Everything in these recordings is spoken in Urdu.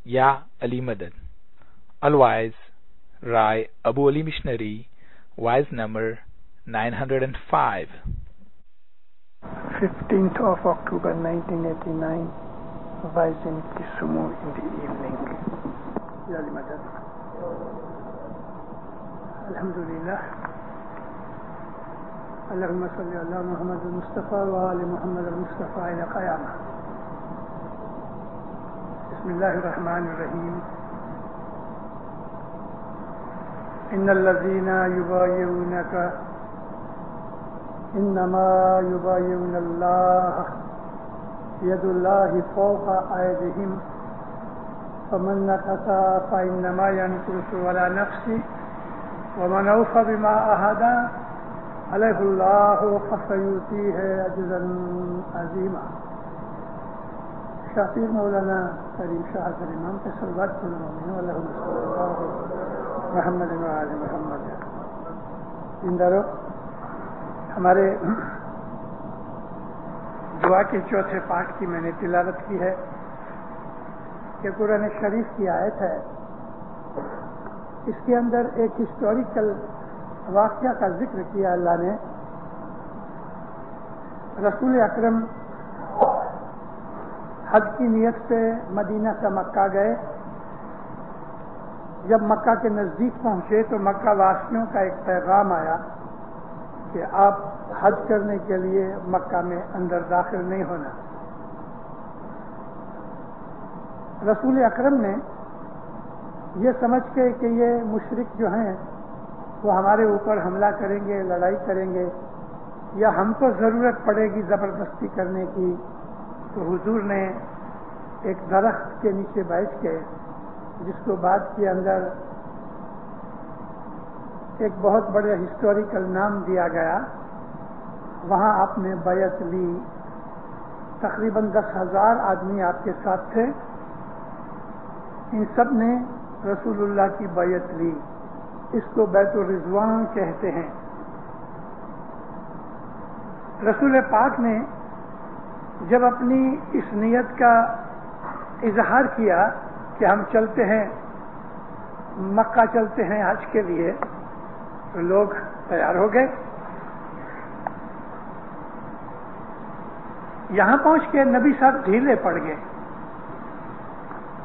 Ya Ali Madad. Otherwise, Rai Abu Ali Missionary, wise number 905. 15th of October 1989, wise in Kisumu in the evening. Ya Ali Madad. Alhamdulillah. Allahumma salli ala Muhammad al-Mustafa wa ali Muhammad al-Mustafa ila qiyamah. Bismillahir Rahmanir Rahim. Innal ladhina yubayyi'unaka innama yubayyi'una Allah yadullahi fawqa aydihim faman nakasa fa innama yankusu ala nafsihi wa man awfa bima ahada علیہ اللہ فسیؤتی ہے اجرا عظیما. شافیر مولانا کریم شاہ حضرت امام کے صلوات المؤمنین اللہم صلی اللہ محمد و آل محمد. اندرو ہمارے دعا کے چوتھے پارٹ کی میں نے تلاوت کی ہے کہ قرآن شریف کی آیت ہے. اس کے اندر ایک ہسٹوریکل واقعہ کا ذکر کیا اللہ نے. رسول اکرم حج کی نیت سے مدینہ سے مکہ گئے. جب مکہ کے نزدیک پہنچے تو مکہ واسیوں کا ایک پیغام آیا کہ آپ حج کرنے کے لیے مکہ میں اندر داخل نہیں ہونا. رسول اکرم نے یہ سمجھ کے کہ یہ مشرک جو ہیں وہ ہمارے اوپر حملہ کریں گے, لڑائی کریں گے, یا ہم کو ضرورت پڑے گی زبردستی کرنے کی, تو حضور نے ایک درخت کے نیچے بیٹھ کے, جس کو بعد کے اندر ایک بہت بڑے ہسٹوریکل نام دیا گیا, وہاں آپ نے بیعت لی. تقریباً 10,000 آدمی آپ کے ساتھ تھے. ان سب نے رسول اللہ کی بیعت لی. اس کو بیت الرضوان کہتے ہیں. رسول پاک نے جب اپنی اس نیت کا اظہار کیا کہ ہم چلتے ہیں مکہ, چلتے ہیں حج کے لیے, تو لوگ تیار ہو گئے. یہاں پہنچ کے نبی صاحب ڈھیلے پڑ گئے.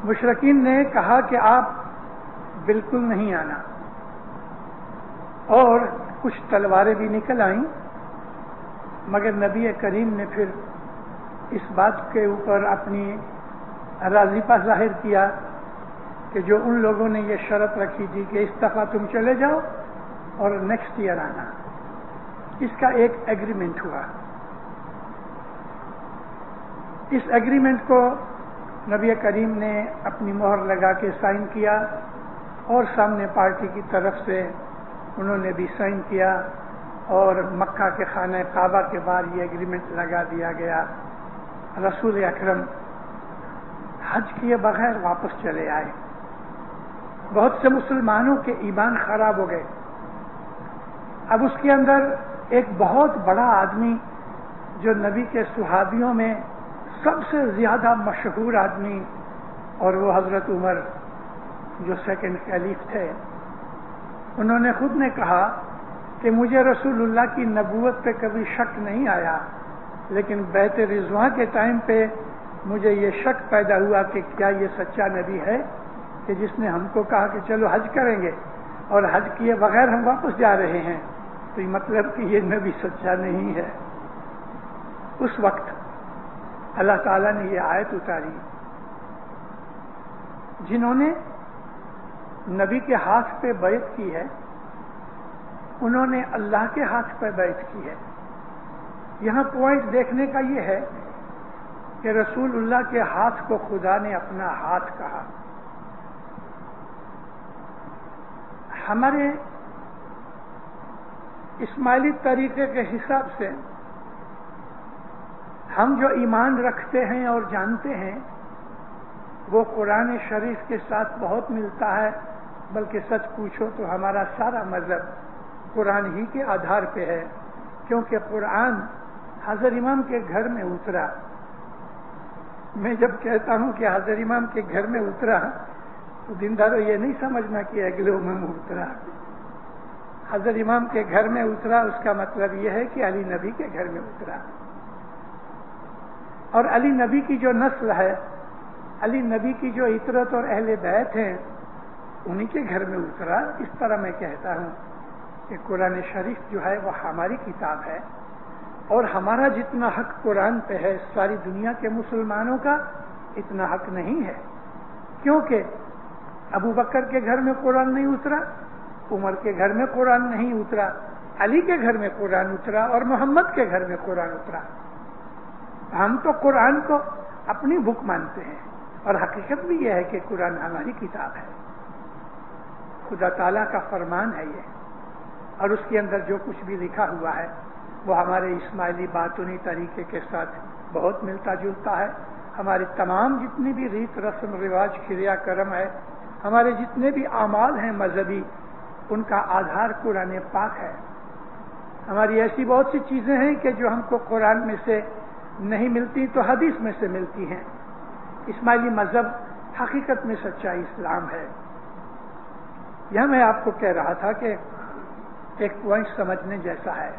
مشرکین نے کہا کہ آپ بالکل نہیں آنا, اور کچھ تلواریں بھی نکل آئیں. مگر نبی کریم نے پھر اس بات کے اوپر اپنی راضیپا ظاہر کیا کہ جو ان لوگوں نے یہ شرط رکھی تھی کہ اس دفعہ تم چلے جاؤ اور نیکسٹ ایئر آنا, اس کا ایک ایگریمنٹ ہوا. اس ایگریمنٹ کو نبی کریم نے اپنی مہر لگا کے سائن کیا, اور سامنے پارٹی کی طرف سے انہوں نے بھی سائن کیا, اور مکہ کے خانہ کعبہ کے بعد یہ ایگریمنٹ لگا دیا گیا. رسول اکرم حج کیے بغیر واپس چلے آئے. بہت سے مسلمانوں کے ایمان خراب ہو گئے. اب اس کے اندر ایک بہت بڑا آدمی جو نبی کے صحابیوں میں سب سے زیادہ مشہور آدمی, اور وہ حضرت عمر جو سیکنڈ خلیف تھے, انہوں نے خود نے کہا کہ مجھے رسول اللہ کی نبوت پہ کبھی شک نہیں آیا, لیکن بیت رضوان کے ٹائم پہ مجھے یہ شک پیدا ہوا کہ کیا یہ سچا نبی ہے کہ جس نے ہم کو کہا کہ چلو حج کریں گے, اور حج کیے بغیر ہم واپس جا رہے ہیں, تو یہ مطلب کہ یہ نبی سچا نہیں ہے. اس وقت اللہ تعالیٰ نے یہ آیت اتاری. جنہوں نے نبی کے ہاتھ پہ بیعت کی ہے انہوں نے اللہ کے ہاتھ پہ بیعت کی ہے. یہاں پوائنٹ دیکھنے کا یہ ہے کہ رسول اللہ کے ہاتھ کو خدا نے اپنا ہاتھ کہا. ہمارے اسماعیلی طریقے کے حساب سے ہم جو ایمان رکھتے ہیں اور جانتے ہیں وہ قرآن شریف کے ساتھ بہت ملتا ہے, بلکہ سچ پوچھو تو ہمارا سارا مذہب قرآن ہی کے آدھار پہ ہے, کیونکہ قرآن حضرت امام کے گھر میں اترا. میں جب کہتا ہوں کہ حضرت امام کے گھر میں اترا تو دینداروں یہ نہیں سمجھنا کہ اگلے میں اترا. حضرت امام کے گھر میں اترا اس کا مطلب یہ ہے کہ علی نبی کے گھر میں اترا. اور علی نبی کی جو نسل ہے، علی نبی کی جو عطرت اور اہل بیت ہیں، انہی کے گھر میں اترا. اس طرح میں کہتا ہوں کہ قرآن شریف جو ہے وہ ہماری کتاب ہے، اور ہمارا جتنا حق قرآن پہ ہے ساری دنیا کے مسلمانوں کا اتنا حق نہیں ہے. کیونکہ ابو بکر کے گھر میں قرآن نہیں اترا، عمر کے گھر میں قرآن نہیں اترا، علی کے گھر میں قرآن اترا، اور محمد کے گھر میں قرآن اترا. ہم تو قرآن کو اپنی بک مانتے ہیں، اور حقیقت بھی یہ ہے کہ قرآن ہماری کتاب ہے، خدا تعالیٰ کا فرمان ہے یہ، اور اس کے اندر جو کچھ بھی لکھا ہوا ہے وہ ہمارے اسماعیلی باطنی طریقے کے ساتھ بہت ملتا جلتا ہے. ہماری تمام جتنی بھی ریت رسم رواج کریا کرم ہے، ہمارے جتنے بھی اعمال ہیں مذہبی، ان کا آدھار قرآن پاک ہے. ہماری ایسی بہت سی چیزیں ہیں کہ جو ہم کو قرآن میں سے نہیں ملتی تو حدیث میں سے ملتی ہیں. اسماعیلی مذہب حقیقت میں سچا اسلام ہے. یہاں میں آپ کو کہہ رہا تھا کہ ایک پوائنٹ سمجھنے جیسا ہے،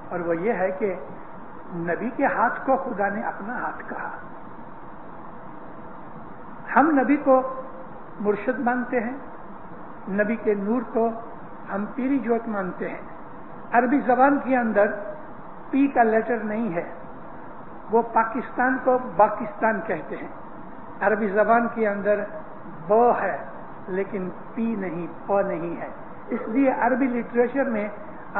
اور وہ یہ ہے کہ نبی کے ہاتھ کو خدا نے اپنا ہاتھ کہا. ہم نبی کو مرشد مانتے ہیں، نبی کے نور کو ہم پیری جوت مانتے ہیں. عربی زبان کے اندر پی کا لیٹر نہیں ہے، وہ پاکستان کو باکستان کہتے ہیں. عربی زبان کے اندر ب ہے لیکن پی نہیں، پ نہیں ہے. اس لیے عربی لٹریچر میں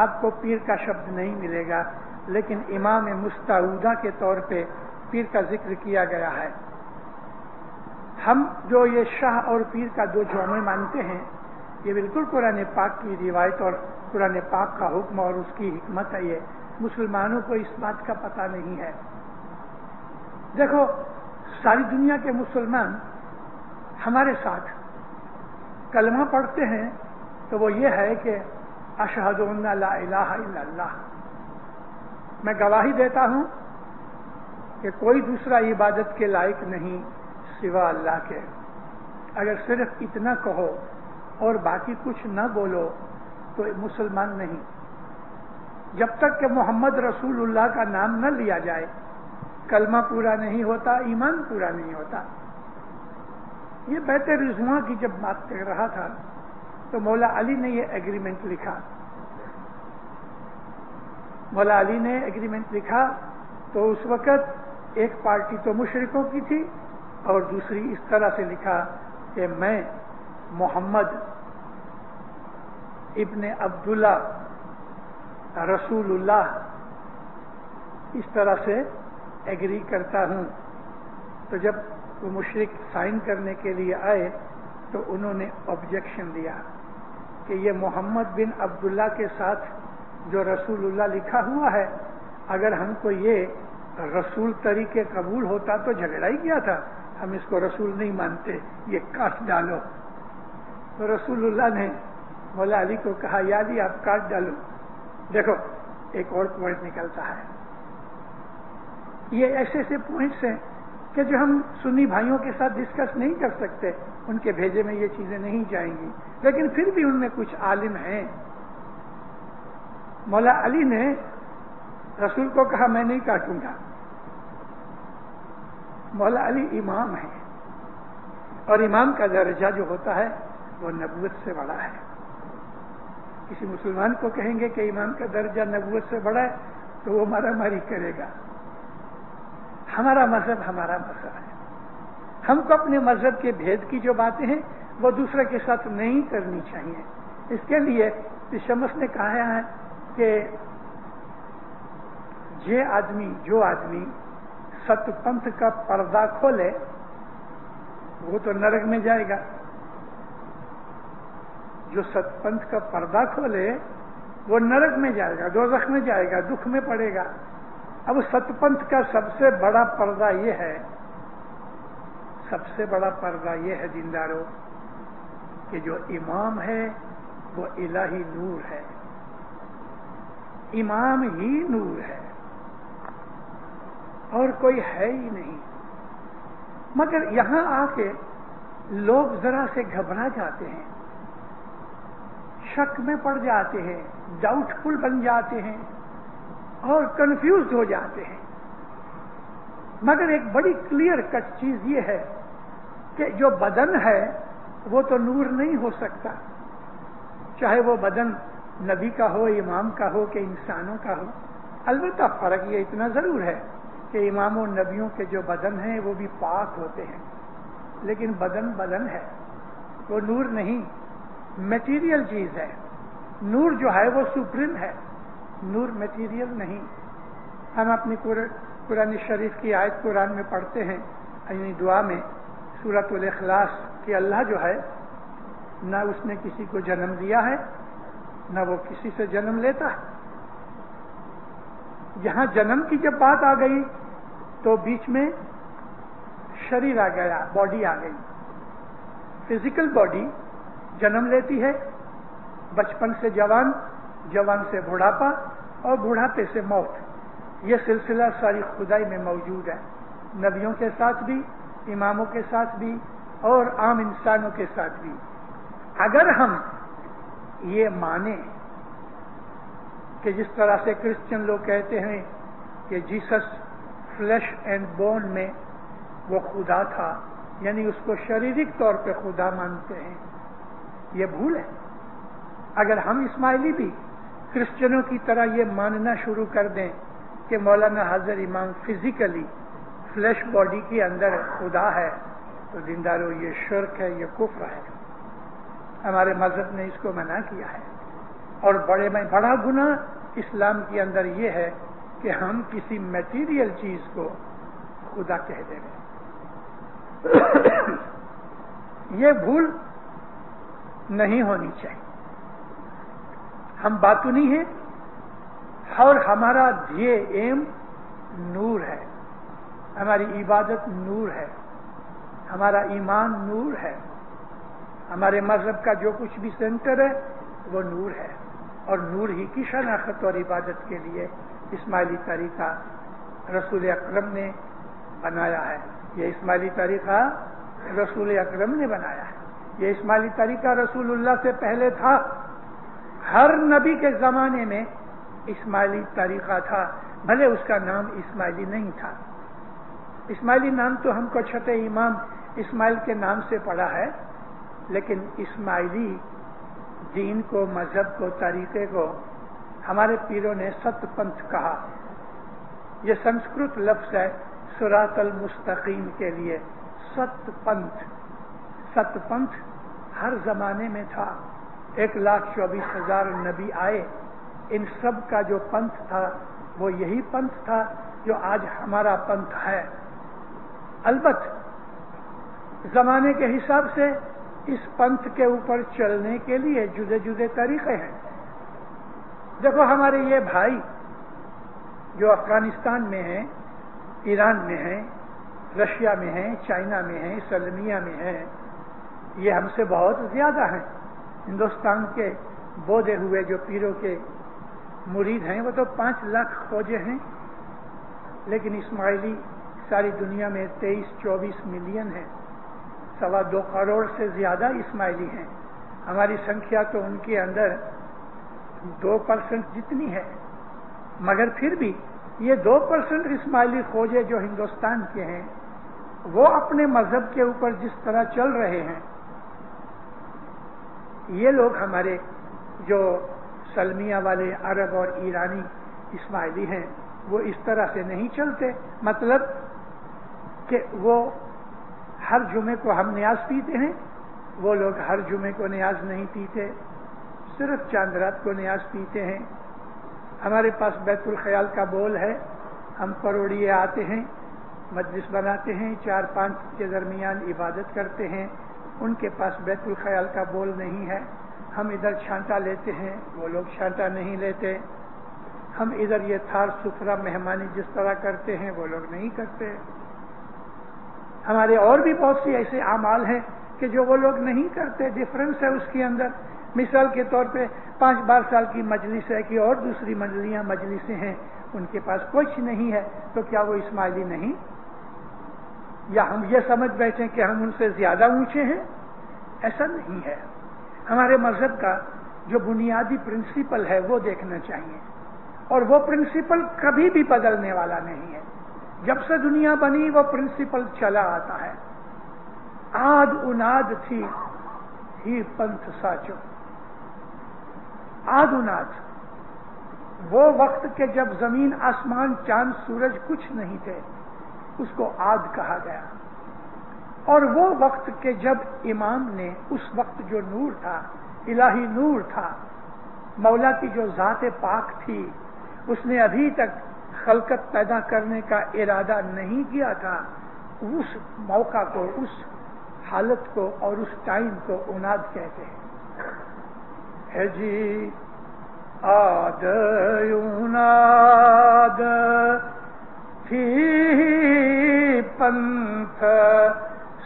آپ کو پیر کا شبد نہیں ملے گا، لیکن امام مستعودہ کے طور پہ پیر کا ذکر کیا گیا ہے. ہم جو یہ شاہ اور پیر کا دو جامع مانتے ہیں، یہ بالکل قرآن پاک کی روایت اور قرآن پاک کا حکم اور اس کی حکمت ہے. یہ مسلمانوں کو اس بات کا پتہ نہیں ہے. دیکھو، ساری دنیا کے مسلمان ہمارے ساتھ کلمہ پڑھتے ہیں تو وہ یہ ہے کہ اشہد ان لا الہ الا اللہ، میں گواہی دیتا ہوں کہ کوئی دوسرا عبادت کے لائق نہیں سوا اللہ کے. اگر صرف اتنا کہو اور باقی کچھ نہ بولو تو مسلمان نہیں. جب تک کہ محمد رسول اللہ کا نام نہ لیا جائے کلمہ پورا نہیں ہوتا، ایمان پورا نہیں ہوتا. یہ بیت رضوان کی جب بات کر رہا تھا تو مولا علی نے یہ ایگریمنٹ لکھا. مولا علی نے ایگریمنٹ لکھا تو اس وقت ایک پارٹی تو مشرکوں کی تھی اور دوسری اس طرح سے لکھا کہ میں محمد ابن عبداللہ رسول اللہ اس طرح سے ایگری کرتا ہوں. تو جب وہ مشرک سائن کرنے کے لیے آئے تو انہوں نے آبجیکشن دیا کہ یہ محمد بن عبداللہ کے ساتھ جو رسول اللہ لکھا ہوا ہے، اگر ہم کو یہ رسول طریقے قبول ہوتا تو جھگڑا ہی کیا تھا. ہم اس کو رسول نہیں مانتے، یہ کاٹ ڈالو. تو رسول اللہ نے مولا علی کو کہا، یا علی آپ کاٹ ڈالو. دیکھو ایک اور پوائنٹ نکلتا ہے. یہ ایسے ایسے پوائنٹس ہیں کہ جو ہم سنی بھائیوں کے ساتھ ڈسکس نہیں کر سکتے، ان کے بھیجے میں یہ چیزیں نہیں جائیں گی، لیکن پھر بھی ان میں کچھ عالم ہیں. مولا علی نے رسول کو کہا میں نہیں کاٹوں گا. مولا علی امام ہے، اور امام کا درجہ جو ہوتا ہے وہ نبوت سے بڑا ہے. کسی مسلمان کو کہیں گے کہ امام کا درجہ نبوت سے بڑا ہے تو وہ مارا ماری کرے گا. ہمارا مذہب ہمارا مذہب ہے. ہم کو اپنے مذہب کے بھید کی جو باتیں ہیں وہ دوسرے کے ساتھ نہیں کرنی چاہیے. اس کے لیے شمس نے کہا ہے کہ جو آدمی ست پنتھ کا پردہ کھولے وہ تو نرک میں جائے گا. جو ست پنتھ کا پردہ کھولے وہ نرک میں جائے گا، دوزخ میں جائے گا، دکھ میں پڑے گا. اب ست پنتھ کا سب سے بڑا پردہ یہ ہے، سب سے بڑا پردہ یہ ہے دینداروں کہ جو امام ہے وہ الہی نور ہے. امام ہی نور ہے اور کوئی ہے ہی نہیں. مگر یہاں آ کے لوگ ذرا سے گھبرا جاتے ہیں، شک میں پڑ جاتے ہیں، ڈاؤٹ فل بن جاتے ہیں اور کنفیوزڈ ہو جاتے ہیں۔ مگر ایک بڑی کلیئر کٹ چیز یہ ہے کہ جو بدن ہے وہ تو نور نہیں ہو سکتا، چاہے وہ بدن نبی کا ہو، امام کا ہو کہ انسانوں کا ہو۔ البتہ فرق یہ اتنا ضرور ہے کہ امام و نبیوں کے جو بدن ہیں وہ بھی پاک ہوتے ہیں، لیکن بدن بدن ہے، وہ نور نہیں، میٹیریل چیز ہے۔ نور جو ہے وہ سپریم ہے، نور میٹیریل نہیں۔ ہم اپنی قرآن شریف کی آیت قرآن میں پڑھتے ہیں، یعنی دعا میں سورۃ الاخلاص کہ اللہ جو ہے نہ اس نے کسی کو جنم دیا ہے نہ وہ کسی سے جنم لیتا ہے۔ جہاں جنم کی جب بات آ گئی تو بیچ میں شریر آ گیا، باڈی آ گئی۔ فزیکل باڈی جنم لیتی ہے، بچپن سے جوان، جوان سے بڑھاپا اور بڑھاپے سے موت۔ یہ سلسلہ ساری خدائی میں موجود ہے، نبیوں کے ساتھ بھی، اماموں کے ساتھ بھی اور عام انسانوں کے ساتھ بھی۔ اگر ہم یہ مانیں کہ جس طرح سے کرسچن لوگ کہتے ہیں کہ جیسس فلیش اینڈ بون میں وہ خدا تھا، یعنی اس کو شریرک طور پہ خدا مانتے ہیں، یہ بھول ہے۔ اگر ہم اسماعیلی بھی کرسچنوں کی طرح یہ ماننا شروع کر دیں کہ مولانا حضرت امام فزیکلی فلیش باڈی کے اندر خدا ہے تو دیندارو یہ شرک ہے، یہ کفر ہے۔ ہمارے مذہب نے اس کو منع کیا ہے، اور بڑے میں بڑا گناہ اسلام کے اندر یہ ہے کہ ہم کسی میٹیریل چیز کو خدا کہہ دیں گے۔ یہ بھول نہیں ہونی چاہیے۔ ہم باطنی ہیں اور ہمارا ایم نور ہے، ہماری عبادت نور ہے، ہمارا ایمان نور ہے، ہمارے مذہب کا جو کچھ بھی سینٹر ہے وہ نور ہے، اور نور ہی کی شناخت اور عبادت کے لیے اسماعیلی طریقہ رسول اکرم نے بنایا ہے۔ یہ اسماعیلی طریقہ رسول اکرم نے بنایا ہے، یہ اسماعیلی طریقہ رسول اللہ سے پہلے تھا۔ ہر نبی کے زمانے میں اسماعیلی طریقہ تھا، بھلے اس کا نام اسماعیلی نہیں تھا۔ اسماعیلی نام تو ہم کو چھٹے امام اسماعیل کے نام سے پڑا ہے، لیکن اسماعیلی دین کو، مذہب کو، طریقے کو ہمارے پیروں نے ست پنتھ کہا۔ یہ سنسکرت لفظ ہے صراط المستقیم کے لیے، ست پنتھ۔ ست پنتھ ہر زمانے میں تھا، 1,24,000 نبی آئے، ان سب کا جو پنتھ تھا وہ یہی پنتھ تھا جو آج ہمارا پنتھ ہے۔ البتہ زمانے کے حساب سے اس پنتھ کے اوپر چلنے کے لیے جدے جدے طریقے ہیں۔ دیکھو ہمارے یہ بھائی جو افغانستان میں ہیں، ایران میں ہیں، رشیا میں ہیں، چائنا میں ہیں، سلمیا میں ہیں، یہ ہم سے بہت زیادہ ہیں۔ ہندوستان کے بودھے ہوئے جو پیروں کے مرید ہیں وہ تو 5 لاکھ فوجیں ہیں، لیکن اسماعیلی ساری دنیا میں 23-24 ملین ہیں، 2.25 کروڑ سے زیادہ اسماعیلی ہیں۔ ہماری سنکھیا تو ان کے اندر 2% جتنی ہے، مگر پھر بھی یہ 2% اسماعیلی فوجیں جو ہندوستان کے ہیں وہ اپنے مذہب کے اوپر جس طرح چل رہے ہیں، یہ لوگ ہمارے جو سلمیہ والے عرب اور ایرانی اسماعیلی ہیں وہ اس طرح سے نہیں چلتے۔ مطلب کہ وہ ہر جمعے کو ہم نیاز پیتے ہیں، وہ لوگ ہر جمعے کو نیاز نہیں پیتے، صرف چاند رات کو نیاز پیتے ہیں۔ ہمارے پاس بیت الخیال کا بول ہے، ہم کروڑیے آتے ہیں، مجلس بناتے ہیں، 4-5 کے درمیان عبادت کرتے ہیں، ان کے پاس بیت الخیال کا بول نہیں ہے۔ ہم ادھر چھانٹا لیتے ہیں، وہ لوگ چھانٹا نہیں لیتے۔ ہم ادھر یہ تھار سفرہ مہمانی جس طرح کرتے ہیں وہ لوگ نہیں کرتے۔ ہمارے اور بھی بہت سی ایسے اعمال ہیں کہ جو وہ لوگ نہیں کرتے، ڈفرنس ہے اس کے اندر۔ مثال کے طور پہ 5 سال کی مجلس ہے کہ اور دوسری مجلسیں ہیں، ان کے پاس کچھ نہیں ہے، تو کیا وہ اسماعیلی نہیں؟ یا ہم یہ سمجھ بیٹھے کہ ہم ان سے زیادہ اونچے ہیں. ایسا نہیں ہے. ہمارے مذہب کا جو بنیادی پرنسپل ہے وہ دیکھنا چاہیے، اور وہ پرنسپل کبھی بھی بدلنے والا نہیں ہے. جب سے دنیا بنی وہ پرنسپل چلا آتا ہے. آد اناد تھی ہی پنتھ ساچو. آد اناد، وہ وقت کے جب زمین آسمان چاند سورج کچھ نہیں تھے، اس کو آد کہا گیا. اور وہ وقت کے جب امام نے اس وقت جو نور تھا، الہی نور تھا، مولا کی جو ذات پاک تھی، اس نے ابھی تک خلقت پیدا کرنے کا ارادہ نہیں کیا تھا، اس موقع کو، اس حالت کو اور اس ٹائم کو اناد کہتے ہیں. ہے جی آد اناد تھی پنتھ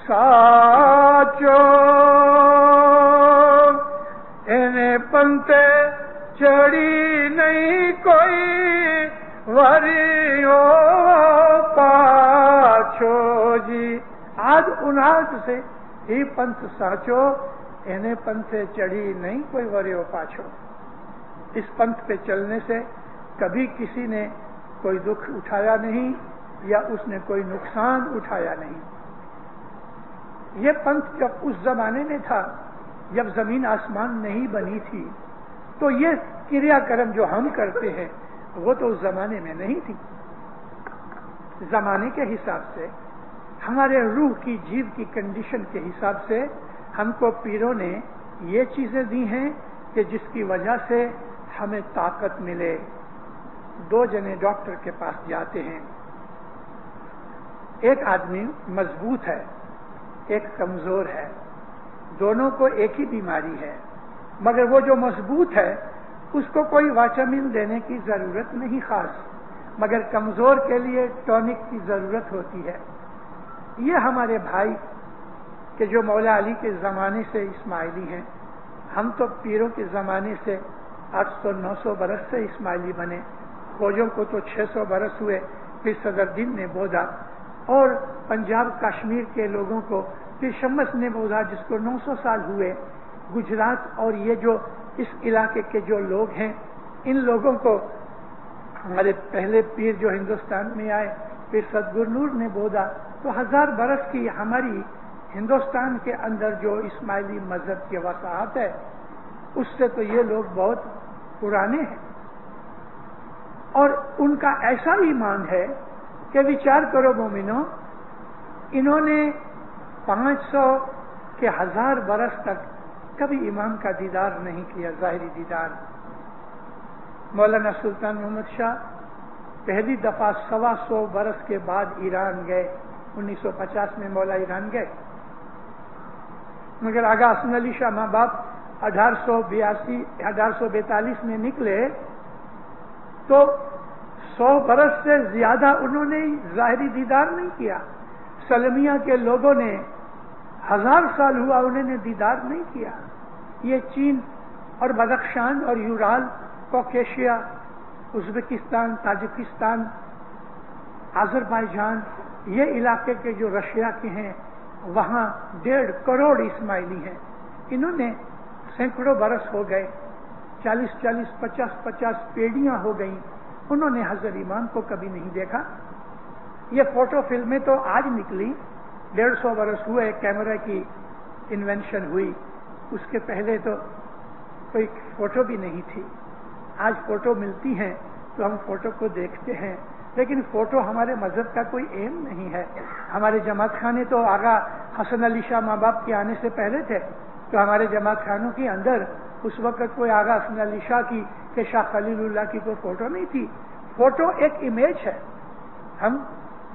ساچو انہیں پنتھ چڑی نہیں کوئی وریو پاچھو. جی آد اناد سے ہی پنتھ ساچو، انہیں پنتھ چڑھی نہیں کوئی وریو پاچھو. اس پنتھ پہ چلنے سے کبھی کسی نے کوئی دکھ اٹھایا نہیں یا اس نے کوئی نقصان اٹھایا نہیں. یہ پنتھ جب اس زمانے میں تھا جب زمین آسمان نہیں بنی تھی، تو یہ کریا کرم جو ہم کرتے ہیں وہ تو اس زمانے میں نہیں تھی. زمانے کے حساب سے، ہمارے روح کی جیو کی کنڈیشن کے حساب سے ہم کو پیروں نے یہ چیزیں دی ہیں کہ جس کی وجہ سے ہمیں طاقت ملے. دو جنے ڈاکٹر کے پاس جاتے ہیں، ایک آدمی مضبوط ہے، ایک کمزور ہے، دونوں کو ایک ہی بیماری ہے، مگر وہ جو مضبوط ہے اس کو کوئی وٹامن دینے کی ضرورت نہیں خاص، مگر کمزور کے لیے ٹونک کی ضرورت ہوتی ہے. یہ ہمارے بھائی کہ جو مولا علی کے زمانے سے اسماعیلی ہیں، ہم تو پیروں کے زمانے سے 800-900 برس سے اسماعیلی بنے. فوجوں کو تو 600 برس ہوئے، پھر صدر دین نے بودا، اور پنجاب کشمیر کے لوگوں کو پھر شمس نے بودا جس کو 900 سال ہوئے. گجرات اور یہ جو اس علاقے کے جو لوگ ہیں، ان لوگوں کو ہمارے پہلے پیر جو ہندوستان میں آئے پھر سدگر نور نے بودا، تو 1000 برس کی ہماری ہندوستان کے اندر جو اسماعیلی مذہب کی وساحت ہے، اس سے تو یہ لوگ بہت پرانے ہیں. اور ان کا ایسا ایمان ہے کہ وچار کرو مومنو، انہوں نے 500 کے 1000 برس تک کبھی امام کا دیدار نہیں کیا، ظاہری دیدار. مولانا سلطان محمد شاہ پہلی دفعہ 125 برس کے بعد ایران گئے. 1950 میں مولا ایران گئے، مگر آغا حسن علی شاہ ماں باپ 1842 میں نکلے تو 100 برس سے زیادہ انہوں نے ظاہری دیدار نہیں کیا. سلمیہ کے لوگوں نے 1000 سال ہوا انہوں نے دیدار نہیں کیا. یہ چین اور بدخشان اور یورال، کوکیشیا، ازبکستان، تاجکستان، آذربائیجان، یہ علاقے کے جو رشیا کے ہیں، وہاں 1.5 کروڑ اسماعیلی ہیں. انہوں نے سینکڑوں برس ہو گئے، 40-40، 50-50 پیڑیاں ہو گئیں، انہوں نے حضرت امام کو کبھی نہیں دیکھا. یہ فوٹو فلمیں تو آج نکلی، 150 برس ہوئے کیمرہ کی انوینشن ہوئی، اس کے پہلے تو کوئی فوٹو بھی نہیں تھی. آج فوٹو ملتی ہیں تو ہم فوٹو کو دیکھتے ہیں، لیکن فوٹو ہمارے مذہب کا کوئی ایم نہیں ہے. ہمارے جماعت خانے تو آغا حسن علی شاہ ماں باپ کے آنے سے پہلے تھے، تو ہمارے جماعت خانوں کے اندر اس وقت کوئی آغا حسن علی شاہ کی کہ شاہ خلیل اللہ کی کوئی فوٹو نہیں تھی. فوٹو ایک امیج ہے. ہم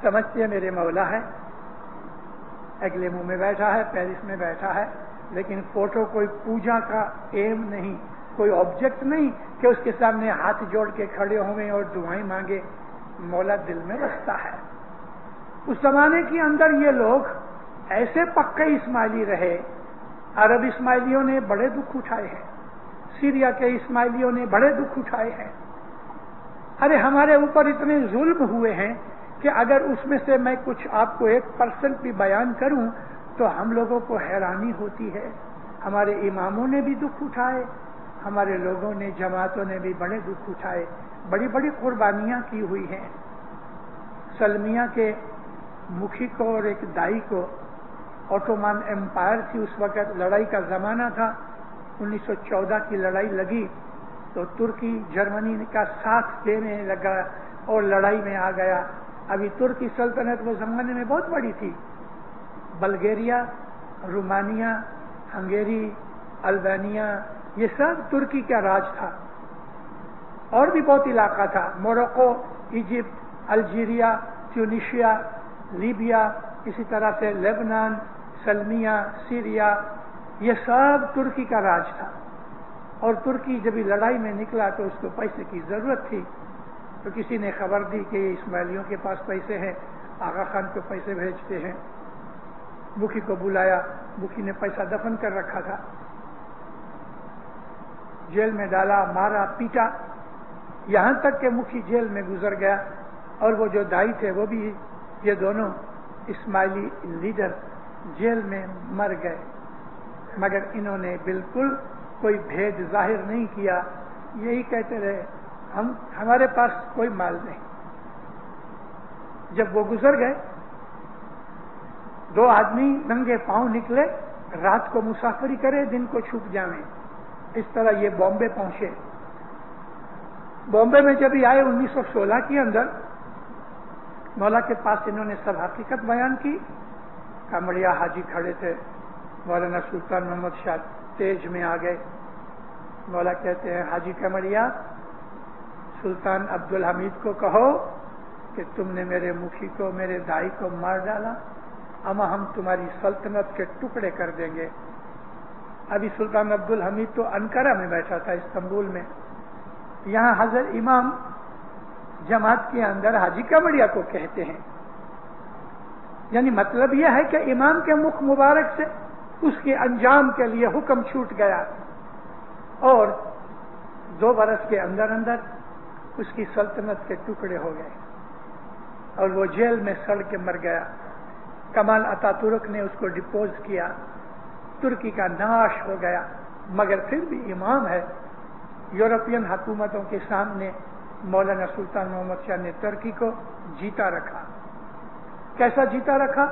سمجھتے ہیں میرے مولا ہے، اگلے منہ میں بیٹھا ہے، پیرس میں بیٹھا ہے، لیکن فوٹو کوئی پوجا کا ایم نہیں، کوئی آبجیکٹ نہیں کہ اس کے سامنے ہاتھ جوڑ کے کھڑے ہوئے اور دعائیں مانگے. مولا دل میں بستا ہے. اس زمانے کے اندر یہ لوگ ایسے پکے اسماعیلی رہے. عرب اسماعیلیوں نے بڑے دکھ اٹھائے ہیں، سیریا کے اسماعیلیوں نے بڑے دکھ اٹھائے ہیں. ارے ہمارے اوپر اتنے ظلم ہوئے ہیں کہ اگر اس میں سے میں کچھ آپ کو 1% بھی بیان کروں تو ہم لوگوں کو حیرانی ہوتی ہے. ہمارے اماموں نے بھی دکھ اٹھائے، ہمارے لوگوں نے، جماعتوں نے بھی بڑے دکھ اٹھائے، بڑی بڑی قربانیاں کی ہوئی ہیں. سلمیہ کے مکھی کو اور ایک دائی کو، اوٹومان امپائر تھی اس وقت، لڑائی کا زمانہ تھا. 1914 کی لڑائی لگی تو ترکی جرمنی کا ساتھ دینے لگا اور لڑائی میں آ گیا. ابھی ترکی سلطنت وہ زمانے میں بہت بڑی تھی. بلگیریا، رومانیہ، ہنگیری، البانیہ، یہ سب ترکی کا راج تھا. اور بھی بہت علاقہ تھا، موروکو، ایجپٹ، الجیریا، ٹیونیشیا، لیبیا، اسی طرح سے لبنان، سلمیہ، سیریا، یہ سب ترکی کا راج تھا. اور ترکی جب لڑائی میں نکلا تو اس کو پیسے کی ضرورت تھی، تو کسی نے خبر دی کہ یہ اسماعیلیوں کے پاس پیسے ہیں، آغا خان کو پیسے بھیجتے ہیں. مکھی کو بلایا، مکھی نے پیسہ دفن کر رکھا تھا. جیل میں ڈالا، مارا، پیٹا، یہاں تک کہ مکھی جیل میں گزر گیا. اور وہ جو دائی تھے وہ بھی، یہ دونوں اسماعیلی لیڈر جیل میں مر گئے. مگر انہوں نے بالکل کوئی بھید ظاہر نہیں کیا، یہی کہتے رہے ہمارے پاس کوئی مال نہیں. جب وہ گزر گئے، 2 آدمی ننگے پاؤں نکلے، رات کو مسافری کرے، دن کو چھپ جائیں. اس طرح یہ بامبے پہنچے. بامبے میں جب یہ آئے 1916 کے اندر، مولا کے پاس انہوں نے سب حقیقت بیان کی. کمڑیا حاجی کھڑے تھے، مولانا سلطان محمد شاہ تیج میں آ گئے. مولا کہتے ہیں، حاجی کمڑیا، سلطان عبدالحمید کو کہو کہ تم نے میرے مکھی کو، میرے دائی کو مار ڈالا، اما ہم تمہاری سلطنت کے ٹکڑے کر دیں گے. ابھی سلطان عبدالحمید تو انکارا میں بیٹھا تھا، استنبول میں. یہاں حضرت امام جماعت کے اندر حاجی کمڑیا کو کہتے ہیں. یعنی مطلب یہ ہے کہ امام کے مکھ مبارک سے اس کے انجام کے لیے حکم چھوٹ گیا، اور 2 برس کے اندر اندر اس کی سلطنت کے ٹکڑے ہو گئے اور وہ جیل میں سڑ کے مر گیا. کمال اتا ترک نے اس کو ڈپوز کیا، ترکی کا ناش ہو گیا. مگر پھر بھی امام ہے. یورپین حکومتوں کے سامنے مولانا سلطان محمد شاہ نے ترکی کو جیتا رکھا. کیسا جیتا رکھا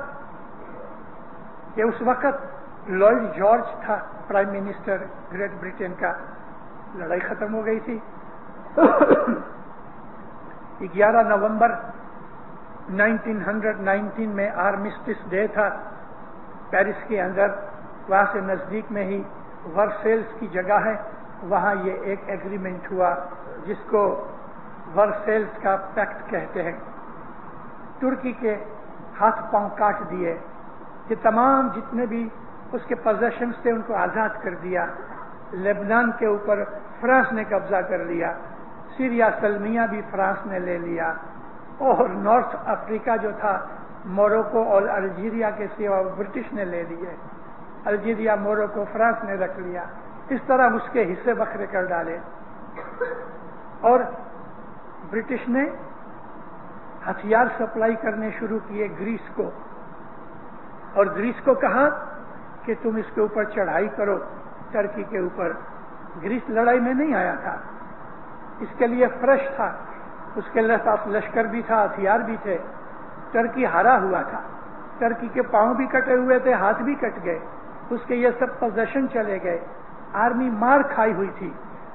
کہ اس وقت لارڈ جارج تھا پرائم منسٹر گریٹ برٹن کا. لڑائی ختم ہو گئی تھی. 11 نومبر 1919 میں آرمسٹس ڈے تھا پیرس کے اندر. وہاں سے نزدیک میں ہی ورسیلز کی جگہ ہے، وہاں یہ ایک ایگریمنٹ ہوا جس کو ورسیلز کا پیکٹ کہتے ہیں. ترکی کے ہاتھ پاؤں کاٹ دیے کہ تمام جتنے بھی اس کے پوزیشنز تھے ان کو آزاد کر دیا. لبنان کے اوپر فرانس نے قبضہ کر لیا. سیریا سلمیہ بھی فرانس نے لے لیا. اور نارتھ افریقہ جو تھا، موروکو اور الجیریا کے سوا برٹش نے لے لیے. الجیریا، موروکو فرانس نے رکھ لیا. اس طرح اس کے حصے بکھرے کر ڈالے. اور برٹش نے ہتھیار سپلائی کرنے شروع کیے گریس کو، اور گریس کو کہا کہ تم اس کے اوپر چڑھائی کرو، ترکی کے اوپر. گریس لڑائی میں نہیں آیا تھا، اس کے لیے فریش تھا، اس کے پاس لشکر بھی تھا، ہتھیار بھی تھے. ترکی ہارا ہوا تھا، ترکی کے پاؤں بھی کٹے ہوئے تھے، ہاتھ بھی کٹ گئے، اس کے یہ سب پوزیشن چلے گئے. آرمی مار کھائی ہوئی تھی،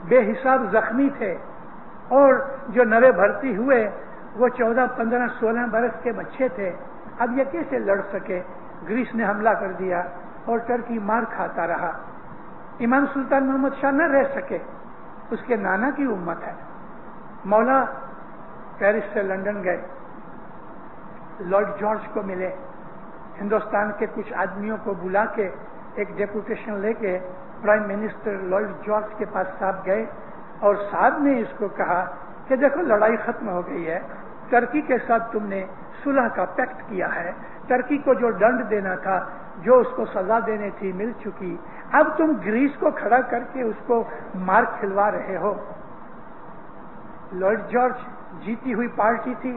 بے حساب زخمی تھے، اور جو نئے بھرتی ہوئے وہ 14، 15، 16 برس کے بچے تھے. اب یہ کیسے لڑ سکے؟ گریس نے حملہ کر دیا اور ترکی مار کھاتا رہا. امام سلطان محمد شاہ نہ رہ سکے، اس کے نانا کی امت ہے. مولا پیرس سے لندن گئے، لارڈ جارج کو ملے. ہندوستان کے کچھ آدمیوں کو بلا کے ایک ڈیپوٹیشن لے کے پرائم منسٹر لارڈ جارج کے پاس صاحب گئے، اور صاحب نے اس کو کہا کہ دیکھو لڑائی ختم ہو گئی ہے، ترکی کے ساتھ تم نے صلح کا پیکٹ کیا ہے، ترکی کو جو دنڈ دینا تھا، جو اس کو سزا دینی تھی مل چکی، اب تم گریس کو کھڑا کر کے اس کو مار کھلوا رہے ہو. لارڈ جارج جیتی ہوئی پارٹی تھی،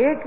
1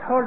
3rd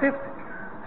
5th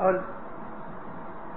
اور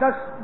$10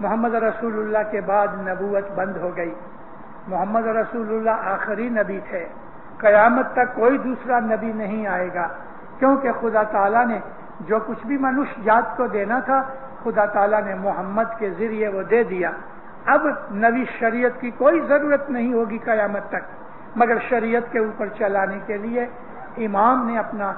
محمد رسول اللہ کے بعد نبوت بند ہو گئی. محمد رسول اللہ آخری نبی تھے. قیامت تک کوئی دوسرا نبی نہیں آئے گا، کیونکہ خدا تعالیٰ نے جو کچھ بھی منوش جات کو دینا تھا خدا تعالیٰ نے محمد کے ذریعے وہ دے دیا. اب نبی شریعت کی کوئی ضرورت نہیں ہوگی قیامت تک، مگر شریعت کے اوپر چلانے کے لیے امام نے اپنا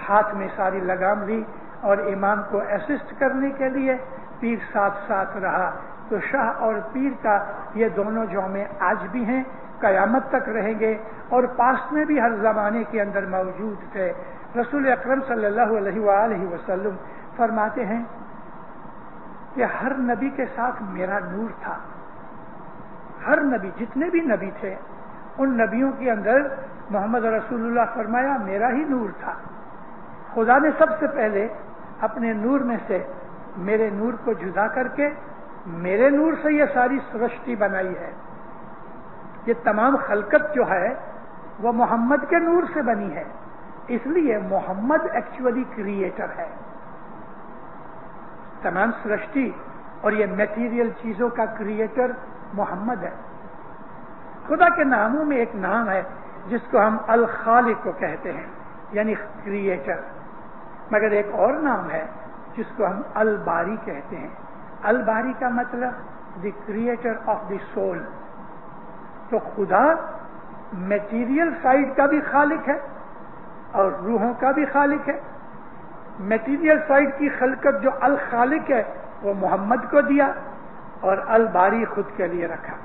ہاتھ میں ساری لگام لی اور امام کو اسسٹ کرنے کے لیے پیر ساتھ ساتھ رہا. تو شاہ اور پیر کا یہ دونوں جومے آج بھی ہیں، قیامت تک رہیں گے، اور پاسٹ میں بھی ہر زمانے کے اندر موجود تھے. رسول اکرم صلی اللہ علیہ وآلہ وسلم فرماتے ہیں کہ ہر نبی کے ساتھ میرا نور تھا. ہر نبی، جتنے بھی نبی تھے ان نبیوں کے اندر محمد رسول اللہ فرمایا میرا ہی نور تھا. خدا نے سب سے پہلے اپنے نور میں سے میرے نور کو جدا کر کے میرے نور سے یہ ساری سرشٹی بنائی ہے. یہ تمام خلقت جو ہے وہ محمد کے نور سے بنی ہے، اس لیے محمد ایکچولی کریٹر ہے. تمام سرشٹی اور یہ میٹیریل چیزوں کا کریٹر محمد ہے. خدا کے ناموں میں ایک نام ہے جس کو ہم الخالق کو کہتے ہیں، یعنی کریٹر، مگر ایک اور نام ہے جس کو ہم الباری کہتے ہیں. الباری کا مطلب the creator of the civil. تو خدا میٹیریل سائڈ کا بھی خالق ہے اور روحوں کا بھی خالق ہے. میٹیریل سائڈ کی خلقت جو الخالق ہے وہ محمد کو دیا اور الباری خود کے لیے رکھا.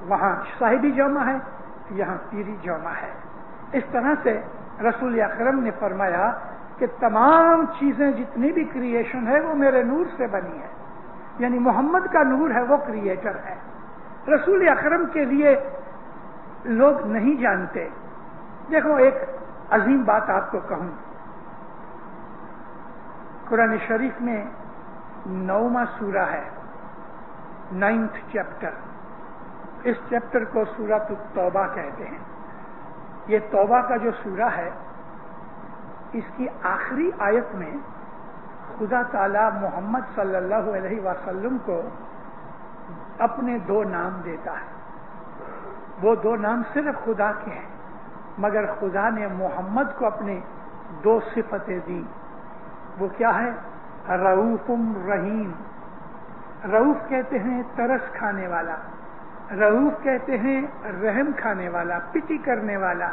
وہاں صاحبی جومہ ہے، یہاں پیری جومہ ہے. اس طرح سے رسول اکرم نے فرمایا کہ تمام چیزیں جتنی بھی کریشن ہے وہ میرے نور سے بنی ہے، یعنی محمد کا نور ہے، وہ کریٹر ہے. رسول اکرم کے لیے لوگ نہیں جانتے. دیکھو ایک عظیم بات آپ کو کہوں، قرآن شریف میں 9واں سورہ ہے، 9th چیپٹر. اس چیپٹر کو سورۃ التوبہ کہتے ہیں. یہ توبہ کا جو سورہ ہے اس کی آخری آیت میں خدا تعالی محمد صلی اللہ علیہ وسلم کو اپنے 2 نام دیتا ہے. وہ 2 نام صرف خدا کے ہیں، مگر خدا نے محمد کو اپنے 2 صفتیں دی. وہ کیا ہے؟ رؤوف رحیم. رؤوف کہتے ہیں ترس کھانے والا، رؤوف کہتے ہیں رحم کھانے والا، پٹی کرنے والا،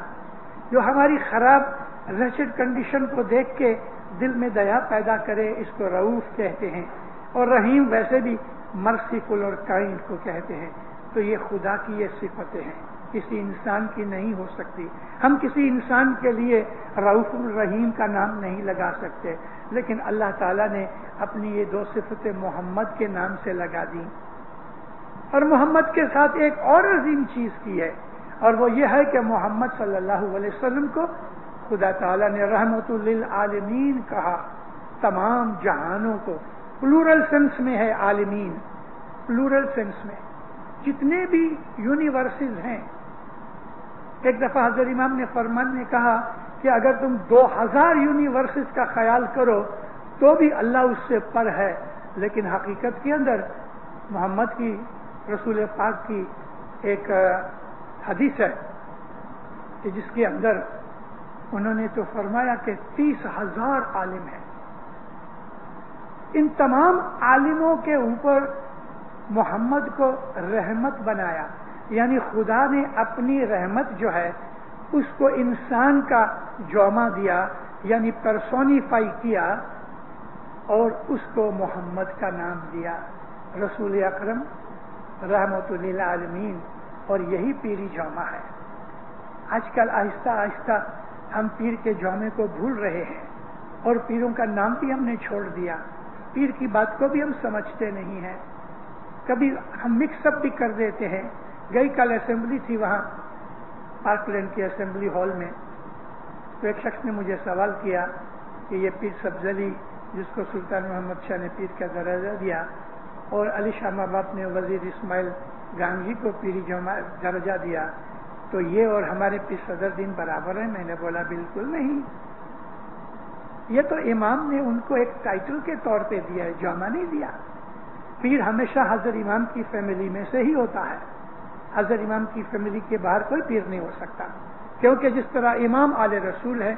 جو ہماری خراب ریچڈ کنڈیشن کو دیکھ کے دل میں دیا پیدا کرے، اس کو رؤوف کہتے ہیں. اور رحیم ویسے بھی مرسیفل اور کائنڈ کو کہتے ہیں. تو یہ خدا کی یہ صفتیں ہیں، کسی انسان کی نہیں ہو سکتی. ہم کسی انسان کے لیے رؤوف الرحیم کا نام نہیں لگا سکتے، لیکن اللہ تعالیٰ نے اپنی یہ 2 صفتیں محمد کے نام سے لگا دی. اور محمد کے ساتھ ایک اور عظیم چیز کی ہے، اور وہ یہ ہے کہ محمد صلی اللہ علیہ وسلم کو خدا تعالیٰ نے رحمت للعالمین کہا. تمام جہانوں کو، پلورل سینس میں ہے عالمین، پلورل سینس میں جتنے بھی یونیورسز ہیں. ایک دفعہ حضرت امام نے فرمان نے کہا کہ اگر تم 2000 یونیورسز کا خیال کرو تو بھی اللہ اس سے پر ہے، لیکن حقیقت کے اندر محمد کی، رسول پاک کی ایک حدیث ہے کہ جس کے اندر انہوں نے تو فرمایا کہ 30,000 عالم ہیں. ان تمام عالموں کے اوپر محمد کو رحمت بنایا، یعنی خدا نے اپنی رحمت جو ہے اس کو انسان کا جومہ دیا، یعنی پرسونیفائی کیا، اور اس کو محمد کا نام دیا، رسول اکرم رحمت للعالمین. اور یہی پیری جومہ ہے. آج کل آہستہ آہستہ ہم پیر کے جومے کو بھول رہے ہیں، اور پیروں کا نام بھی ہم نے چھوڑ دیا. پیر کی بات کو بھی ہم سمجھتے نہیں ہیں، کبھی ہم مکس اپ بھی کر دیتے ہیں. گئی کل اسمبلی تھی وہاں پارک لینڈ کے اسمبلی ہال میں، تو ایک شخص نے مجھے سوال کیا کہ یہ پیر سبزلی جس کو سلطان محمد شاہ نے پیر کا درجہ دیا اور علی شاہ ماباپ نے وزیر اسماعیل گانگی کو پیری درجہ دیا، تو یہ اور ہمارے پیر صدر دین برابر ہیں؟ میں نے بولا بالکل نہیں. یہ تو امام نے ان کو ایک ٹائٹل کے طور پہ دیا ہے، جامہ نہیں دیا. پیر ہمیشہ حضرت امام کی فیملی میں سے ہی ہوتا ہے. حضرت امام کی فیملی کے باہر کوئی پیر نہیں ہو سکتا، کیونکہ جس طرح امام آل رسول ہے